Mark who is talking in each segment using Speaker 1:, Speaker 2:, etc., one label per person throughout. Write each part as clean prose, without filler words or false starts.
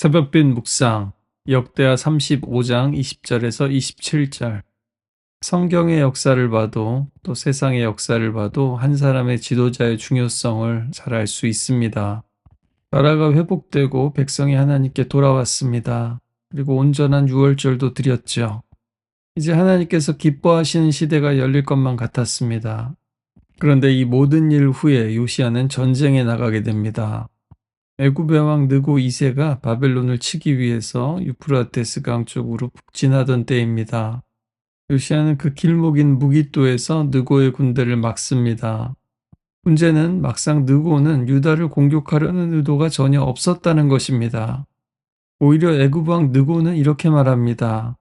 Speaker 1: 새벽빛 묵상 역대하 35장 20절에서 27절. 성경의 역사를 봐도 또 세상의 역사를 봐도 한 사람의 지도자의 중요성을 잘 알 수 있습니다. 나라가 회복되고 백성이 하나님께 돌아왔습니다. 그리고 온전한 유월절도 드렸죠. 이제 하나님께서 기뻐하시는 시대가 열릴 것만 같았습니다. 그런데 이 모든 일 후에 요시야는 전쟁에 나가게 됩니다. 애굽의 왕 느고 2세가 바벨론을 치기 위해서 유프라테스 강 쪽으로 북진하던 때입니다. 요시야는 그 길목인 무깃도에서 느고의 군대를 막습니다. 문제는 막상 느고는 유다를 공격하려는 의도가 전혀 없었다는 것입니다. 오히려 애굽 왕 느고는 이렇게 말합니다.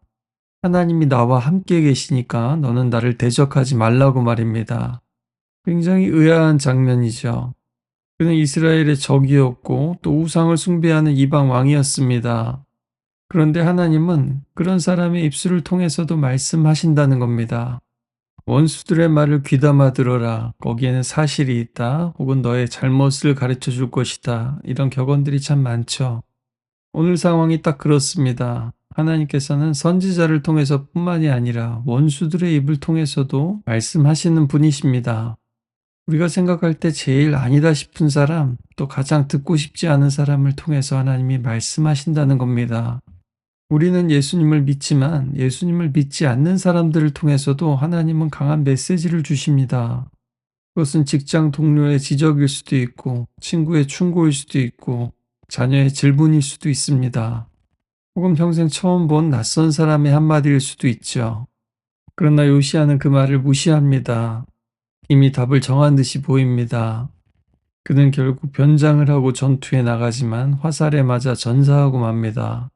Speaker 1: 하나님이 나와 함께 계시니까 너는 나를 대적하지 말라고 말입니다. 굉장히 의아한 장면이죠. 그는 이스라엘의 적이었고 또 우상을 숭배하는 이방 왕이었습니다. 그런데 하나님은 그런 사람의 입술을 통해서도 말씀하신다는 겁니다. 원수들의 말을 귀담아 들어라. 거기에는 사실이 있다. 혹은 너의 잘못을 가르쳐 줄 것이다. 이런 격언들이 참 많죠. 오늘 상황이 딱 그렇습니다. 하나님께서는 선지자를 통해서 뿐만이 아니라 원수들의 입을 통해서도 말씀하시는 분이십니다. 우리가 생각할 때 제일 아니다 싶은 사람, 또 가장 듣고 싶지 않은 사람을 통해서 하나님이 말씀하신다는 겁니다. 우리는 예수님을 믿지만 예수님을 믿지 않는 사람들을 통해서도 하나님은 강한 메시지를 주십니다. 그것은 직장 동료의 지적일 수도 있고, 친구의 충고일 수도 있고, 자녀의 질문일 수도 있습니다. 혹은 평생 처음 본 낯선 사람의 한마디일 수도 있죠. 그러나 요시야는 그 말을 무시합니다. 이미 답을 정한 듯이 보입니다. 그는 결국 변장을 하고 전투에 나가지만 화살에 맞아 전사하고 맙니다.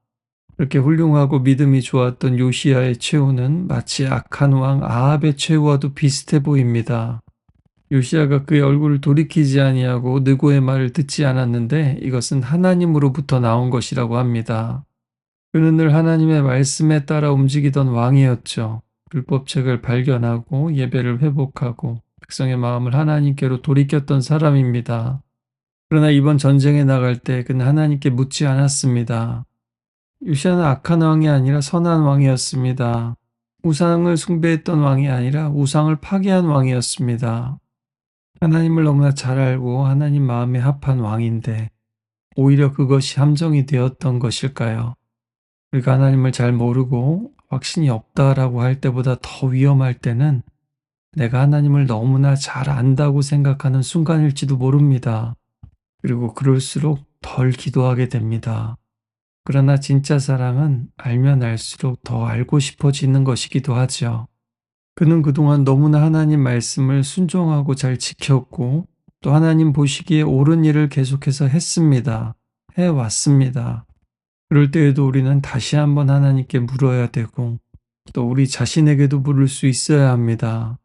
Speaker 1: 그렇게 훌륭하고 믿음이 좋았던 요시야의 최후는 마치 악한 왕 아합의 최후와도 비슷해 보입니다. 요시야가 그의 얼굴을 돌이키지 아니하고 느고의 말을 듣지 않았는데 이것은 하나님으로부터 나온 것이라고 합니다. 그는 늘 하나님의 말씀에 따라 움직이던 왕이었죠. 율법책을 발견하고 예배를 회복하고 백성의 마음을 하나님께로 돌이켰던 사람입니다. 그러나 이번 전쟁에 나갈 때 그는 하나님께 묻지 않았습니다. 요시야는 악한 왕이 아니라 선한 왕이었습니다. 우상을 숭배했던 왕이 아니라 우상을 파괴한 왕이었습니다. 하나님을 너무나 잘 알고 하나님 마음에 합한 왕인데 오히려 그것이 함정이 되었던 것일까요? 우리가 하나님을 잘 모르고 확신이 없다라고 할 때보다 더 위험할 때는 내가 하나님을 너무나 잘 안다고 생각하는 순간일지도 모릅니다. 그리고 그럴수록 덜 기도하게 됩니다. 그러나 진짜 사랑은 알면 알수록 더 알고 싶어지는 것이기도 하죠. 그는 그동안 너무나 하나님 말씀을 순종하고 잘 지켰고 또 하나님 보시기에 옳은 일을 계속해서 했습니다. 해왔습니다. 그럴 때에도 우리는 다시 한번 하나님께 물어야 되고 또 우리 자신에게도 물을 수 있어야 합니다.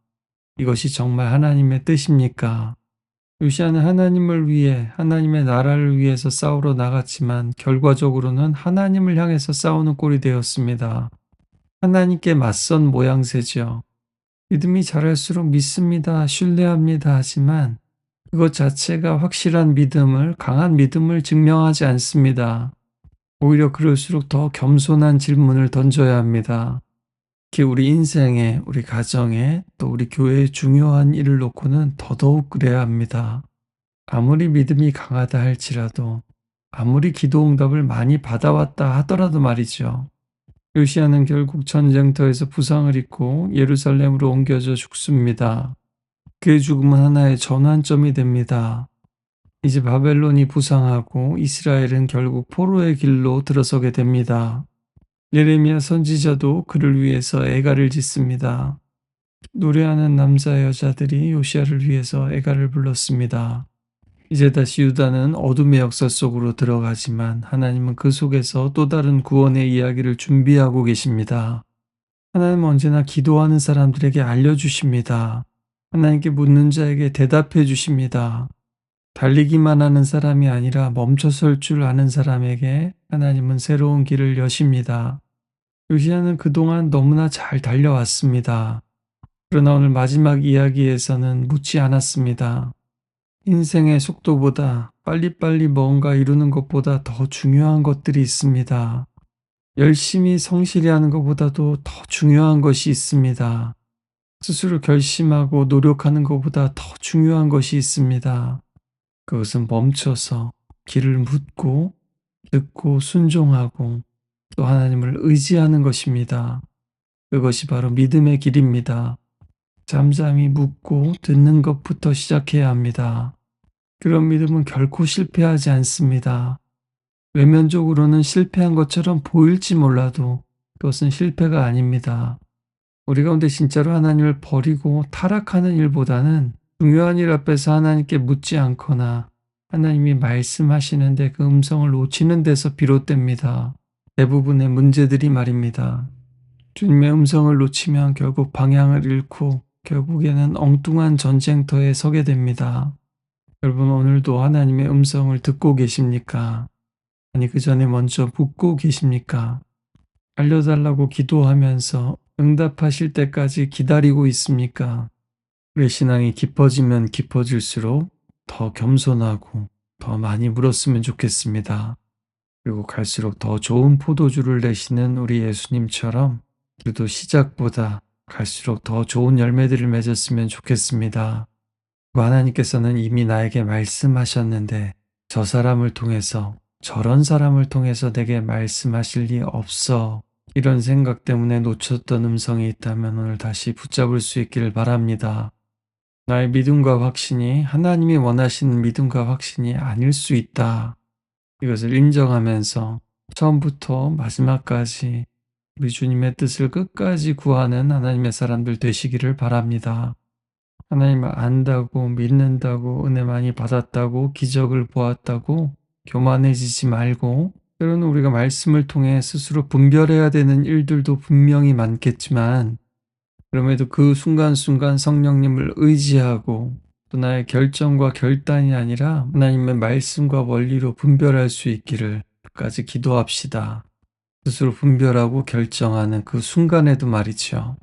Speaker 1: 이것이 정말 하나님의 뜻입니까? 요시야는 하나님을 위해 하나님의 나라를 위해서 싸우러 나갔지만 결과적으로는 하나님을 향해서 싸우는 꼴이 되었습니다. 하나님께 맞선 모양새죠. 믿음이 자랄수록 믿습니다, 신뢰합니다 하지만 그것 자체가 확실한 믿음을, 강한 믿음을 증명하지 않습니다. 오히려 그럴수록 더 겸손한 질문을 던져야 합니다. 특히 우리 인생에, 우리 가정에, 또 우리 교회의 중요한 일을 놓고는 더더욱 그래야 합니다. 아무리 믿음이 강하다 할지라도, 아무리 기도 응답을 많이 받아왔다 하더라도 말이죠. 요시야는 결국 전쟁터에서 부상을 입고 예루살렘으로 옮겨져 죽습니다. 그의 죽음은 하나의 전환점이 됩니다. 이제 바벨론이 부상하고 이스라엘은 결국 포로의 길로 들어서게 됩니다. 예레미야 선지자도 그를 위해서 애가를 짓습니다. 노래하는 남자 여자들이 요시야를 위해서 애가를 불렀습니다. 이제 다시 유다는 어둠의 역사 속으로 들어가지만 하나님은 그 속에서 또 다른 구원의 이야기를 준비하고 계십니다. 하나님은 언제나 기도하는 사람들에게 알려주십니다. 하나님께 묻는 자에게 대답해 주십니다. 달리기만 하는 사람이 아니라 멈춰설 줄 아는 사람에게 하나님은 새로운 길을 여십니다. 요시야는 그동안 너무나 잘 달려왔습니다. 그러나 오늘 마지막 이야기에서는 묻지 않았습니다. 인생의 속도보다 빨리빨리 뭔가 이루는 것보다 더 중요한 것들이 있습니다. 열심히 성실히 하는 것보다도 더 중요한 것이 있습니다. 스스로 결심하고 노력하는 것보다 더 중요한 것이 있습니다. 그것은 멈춰서 길을 묻고 듣고 순종하고 또 하나님을 의지하는 것입니다. 그것이 바로 믿음의 길입니다. 잠잠히 묻고 듣는 것부터 시작해야 합니다. 그런 믿음은 결코 실패하지 않습니다. 외면적으로는 실패한 것처럼 보일지 몰라도 그것은 실패가 아닙니다. 우리 가운데 진짜로 하나님을 버리고 타락하는 일보다는 중요한 일 앞에서 하나님께 묻지 않거나 하나님이 말씀하시는데 그 음성을 놓치는 데서 비롯됩니다. 대부분의 문제들이 말입니다. 주님의 음성을 놓치면 결국 방향을 잃고 결국에는 엉뚱한 전쟁터에 서게 됩니다. 여러분, 오늘도 하나님의 음성을 듣고 계십니까? 아니, 그 전에 먼저 묻고 계십니까? 알려달라고 기도하면서 응답하실 때까지 기다리고 있습니까? 우리 신앙이 깊어지면 깊어질수록 더 겸손하고 더 많이 물었으면 좋겠습니다. 그리고 갈수록 더 좋은 포도주를 내시는 우리 예수님처럼 그래도 시작보다 갈수록 더 좋은 열매들을 맺었으면 좋겠습니다. 하나님께서는 이미 나에게 말씀하셨는데 저 사람을 통해서 저런 사람을 통해서 내게 말씀하실 리 없어. 이런 생각 때문에 놓쳤던 음성이 있다면 오늘 다시 붙잡을 수 있기를 바랍니다. 나의 믿음과 확신이 하나님이 원하시는 믿음과 확신이 아닐 수 있다. 이것을 인정하면서 처음부터 마지막까지 우리 주님의 뜻을 끝까지 구하는 하나님의 사람들 되시기를 바랍니다. 하나님을 안다고 믿는다고 은혜 많이 받았다고 기적을 보았다고 교만해지지 말고, 때로는 우리가 말씀을 통해 스스로 분별해야 되는 일들도 분명히 많겠지만 그럼에도 그 순간순간 성령님을 의지하고 또 나의 결정과 결단이 아니라 하나님의 말씀과 원리로 분별할 수 있기를 끝까지 기도합시다. 스스로 분별하고 결정하는 그 순간에도 말이죠.